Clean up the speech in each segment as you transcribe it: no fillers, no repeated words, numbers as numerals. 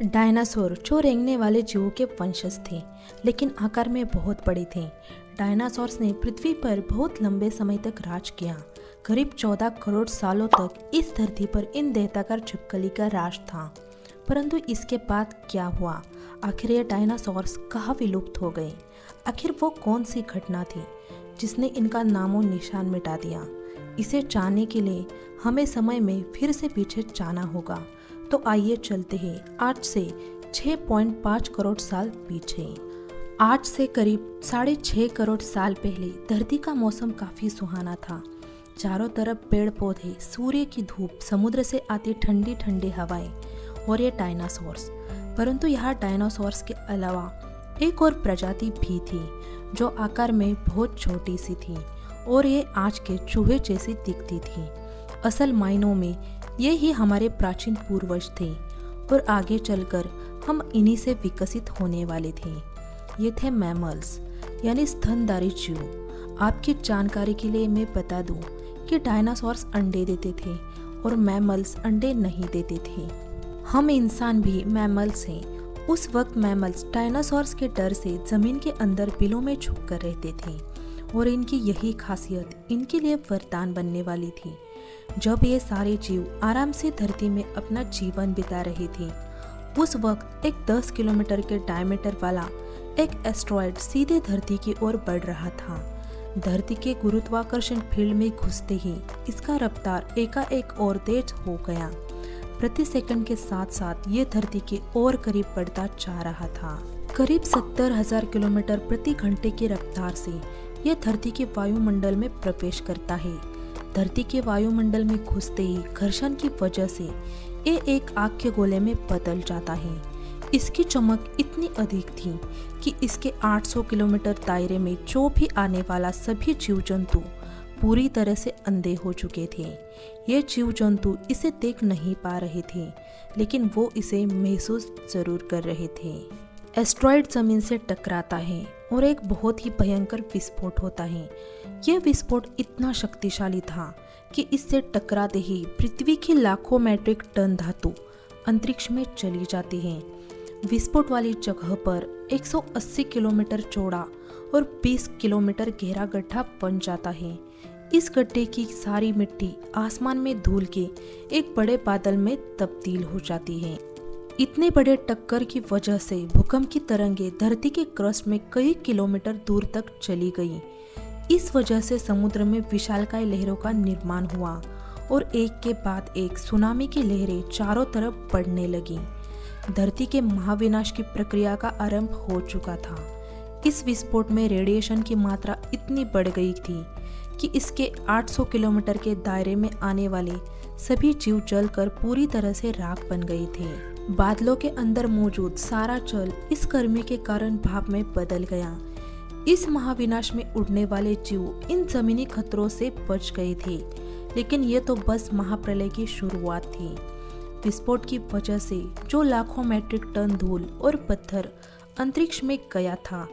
Dinosaur जो रेंगने वाले जीवों के वंशज थे, लेकिन आकार में बहुत बड़े थे। डायनासोर्स ने पृथ्वी पर बहुत लंबे समय तक राज किया। करीब 14 करोड़ सालों तक इस धरती पर इन दैत्याकार छिपकली का राज था। परंतु इसके बाद क्या हुआ? आखिर ये डायनासोर्स कहाँ विलुप्त हो गए? आखिर वो कौन सी घटना थी जिसने इनका नामो निशान मिटा दिया? इसे जानने के लिए हमें समय में फिर से पीछे जाना होगा। तो आइए चलते हैं आज से 6.5 करोड़ साल पीछे। आज से करीब 6.5 करोड़ साल पहले धरती का मौसम काफ़ी सुहाना था। चारों तरफ पेड़ पौधे, सूर्य की धूप, समुद्र से आती ठंडी ठंडी हवाएं और ये डायनासोर्स। परंतु यहाँ डायनासोर्स के अलावा एक और प्रजाति भी थी जो आकार में बहुत छोटी सी थी और ये आज के चूहे जैसी दिखती थी। असल मायनों में ये ही हमारे प्राचीन पूर्वज थे और आगे चलकर हम इन्हीं से विकसित होने वाले थे। ये थे मैमल्स यानी स्तनधारी जीव। आपकी जानकारी के लिए मैं बता दूं कि डायनासोर्स अंडे देते थे और मैमल्स अंडे नहीं देते थे। हम इंसान भी मैमल्स हैं। उस वक्त मैमल्स डायनासोर्स के डर से जमीन के अंदर बिलों में छुप कर रहते थे और इनकी यही खासियत इनके लिए वरदान बनने वाली थी। जब ये सारे जीव आराम से धरती में अपना जीवन बिता रहे थे, उस वक्त एक 10 किलोमीटर के डायमीटर वाला एक एस्ट्रॉयड सीधे धरती की ओर बढ़ रहा था। धरती के गुरुत्वाकर्षण फील्ड में घुसते ही इसका रफ्तार एकाएक और तेज हो गया। प्रति सेकंड के साथ साथ ये धरती के और करीब बढ़ता जा रहा था। करीब 70,000 किलोमीटर प्रति घंटे की रफ्तार से यह धरती के वायुमंडल में प्रवेश करता है। धरती के वायुमंडल में घुसते ही घर्षण की वजह से ये एक आग के गोले में बदल जाता है। इसकी चमक इतनी अधिक थी कि इसके 800 किलोमीटर दायरे में जो भी आने वाला सभी जीव जंतु पूरी तरह से अंधे हो चुके थे। ये जीव जंतु इसे देख नहीं पा रहे थे, लेकिन वो इसे महसूस जरूर कर रहे थे। एस्ट्रॉयड जमीन से टकराता है और एक बहुत ही भयंकर विस्फोट होता है। यह विस्फोट इतना शक्तिशाली था कि इससे टकराते ही पृथ्वी की लाखों मैट्रिक टन धातु अंतरिक्ष में चली जाती है। विस्फोट वाली जगह पर 180 किलोमीटर चौड़ा और 20 किलोमीटर गहरा गड्ढा बन जाता है। इस गड्ढे की सारी मिट्टी आसमान में धूल के एक बड़े बादल में तब्दील हो जाती है। इतने बड़े टक्कर की वजह से भूकंप की तरंगें धरती के क्रस्ट में कई किलोमीटर दूर तक चली गई। इस वजह से समुद्र में विशालकाय लहरों का निर्माण हुआ और एक के बाद एक सुनामी की लहरें चारों तरफ बढ़ने लगी। धरती के महाविनाश की प्रक्रिया का आरंभ हो चुका था। इस विस्फोट में रेडिएशन की मात्रा इतनी बढ़ गई थी कि इसके 800 किलोमीटर के दायरे में आने वाले सभी जीव जलकर पूरी तरह से राख बन गए थे। बादलों के अंदर मौजूद सारा जल इस गर्मी के कारण भाप में बदल गया। इस महाविनाश में उड़ने वाले जीव इन जमीनी खतरों से बच गए थे, लेकिन ये तो बस महाप्रलय की शुरुआत थी। विस्फोट की वजह से जो लाखों मैट्रिक टन धूल और पत्थर अंतरिक्ष में गया था,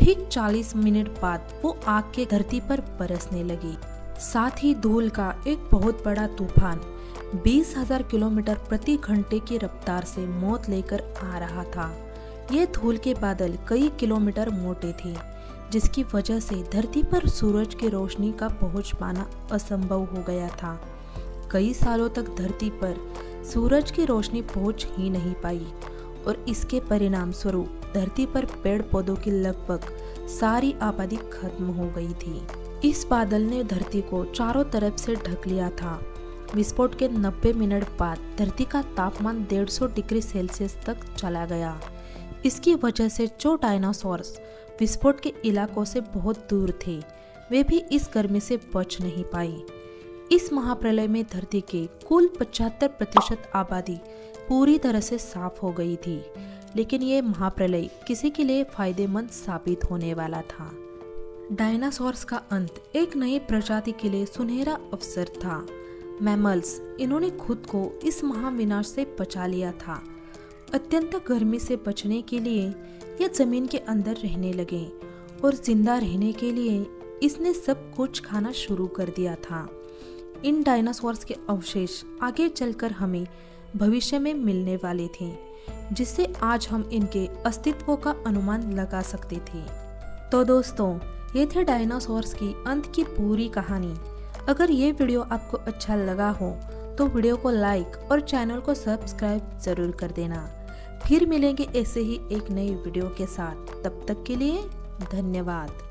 ठीक 40 मिनट बाद वो आग के धरती पर बरसने लगी। साथ ही धूल का एक बहुत बड़ा तूफान 20,000 किलोमीटर प्रति घंटे की रफ्तार से मौत लेकर आ रहा था। ये धूल के बादल कई किलोमीटर मोटे थे, जिसकी वजह से धरती पर सूरज की रोशनी का पहुंच पाना असंभव हो गया था। कई सालों तक धरती पर सूरज की रोशनी पहुंच ही नहीं पाई और इसके परिणाम स्वरूप धरती पर पेड़ पौधों की लगभग सारी आबादी खत्म हो गई थी। इस बादल ने धरती को चारों तरफ से ढक लिया था। विस्फोट के 90 मिनट बाद धरती का तापमान 150 डिग्री सेल्सियस तक चला गया। इसकी वजह से जो डायनासोर्स विस्फोट के इलाकों से बहुत दूर थे, वे भी इस गर्मी से बच नहीं पाए। इस महाप्रलय में धरती के कुल 75% आबादी पूरी तरह से साफ हो गई थी, लेकिन ये महाप्रलय किसी के लिए फायदेमंद साबित होने वाला था। डायनासोर्स का अंत एक नई प्रजाति के लिए सुनहरा अवसर था। मैमल्स, इन्होंने खुद को इस महाविनाश से बचा लिया था। अत्यंत गर्मी से बचने के लिए यह जमीन के अंदर रहने लगे और जिंदा रहने के लिए इसने सब कुछ खाना शुरू कर दिया था। इन डायनासोर्स के अवशेष आगे चलकर हमें भविष्य में मिलने वाले थे। जिससे आज हम इनके अस्तित्व का अनुमान लगा सकते थे। तो दोस्तों, ये थे डायनासोर्स की अंत की पूरी कहानी। अगर ये वीडियो आपको अच्छा लगा हो तो वीडियो को लाइक और चैनल को सब्सक्राइब जरूर कर देना। फिर मिलेंगे ऐसे ही एक नई वीडियो के साथ। तब तक के लिए धन्यवाद।